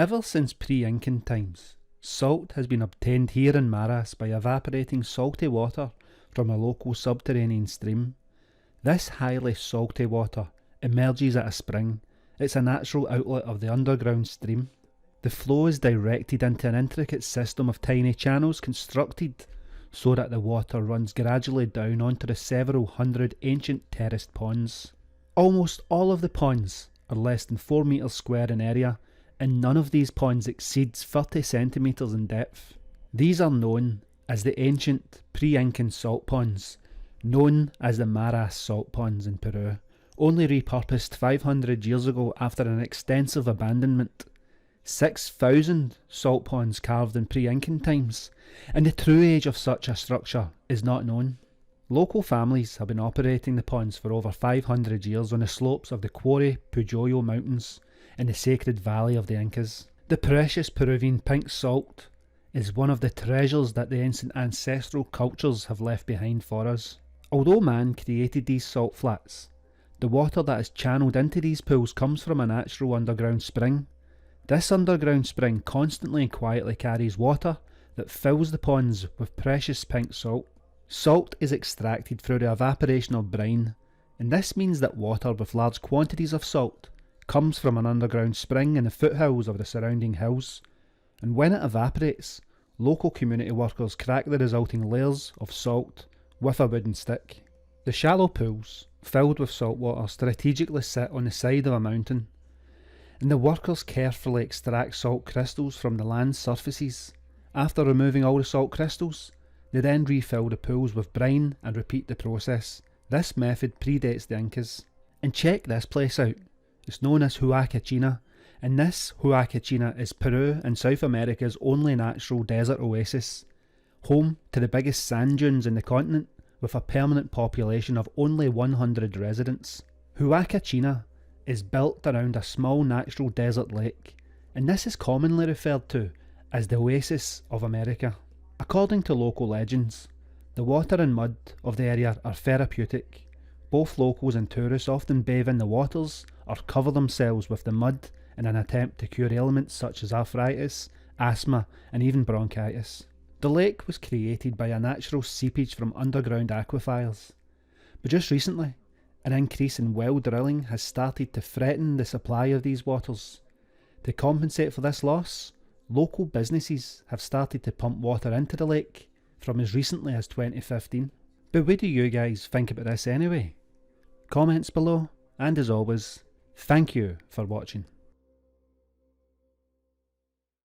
Ever since pre-Incan times, salt has been obtained here in Maras by evaporating salty water from a local subterranean stream. This highly salty water emerges at a spring. It's a natural outlet of the underground stream. The flow is directed into an intricate system of tiny channels constructed so that the water runs gradually down onto the several hundred ancient terraced ponds. Almost all of the ponds are less than 4 metres square in area, and none of these ponds exceeds 30 centimetres in depth. These are known as the ancient pre-Incan salt ponds, known as the Maras salt ponds in Peru, only repurposed 500 years ago after an extensive abandonment. 6,000 salt ponds carved in pre-Incan times, and the true age of such a structure is not known. Local families have been operating the ponds for over 500 years on the slopes of the Quarry Pujoyo Mountains in the sacred valley of the Incas. The precious Peruvian pink salt is one of the treasures that the ancient ancestral cultures have left behind for us. Although man created these salt flats, the water that is channeled into these pools comes from a natural underground spring. This underground spring constantly and quietly carries water that fills the ponds with precious pink salt. Salt is extracted through the evaporation of brine, and this means that water with large quantities of salt comes from an underground spring in the foothills of the surrounding hills, and when it evaporates, local community workers crack the resulting layers of salt with a wooden stick. The shallow pools, filled with salt water, strategically sit on the side of a mountain, and the workers carefully extract salt crystals from the land's surfaces. After removing all the salt crystals, they then refill the pools with brine and repeat the process. This method predates the Incas. And check this place out. It's known as Huacachina, and this Huacachina is Peru and South America's only natural desert oasis, home to the biggest sand dunes in the continent with a permanent population of only 100 residents. Huacachina is built around a small natural desert lake, and this is commonly referred to as the Oasis of America. According to local legends, the water and mud of the area are therapeutic. Both locals and tourists often bathe in the waters or cover themselves with the mud in an attempt to cure ailments such as arthritis, asthma, and even bronchitis. The lake was created by a natural seepage from underground aquifers, but just recently, an increase in well drilling has started to threaten the supply of these waters. To compensate for this loss, local businesses have started to pump water into the lake from as recently as 2015. But what do you guys think about this anyway? Comments below, and as always, thank you for watching.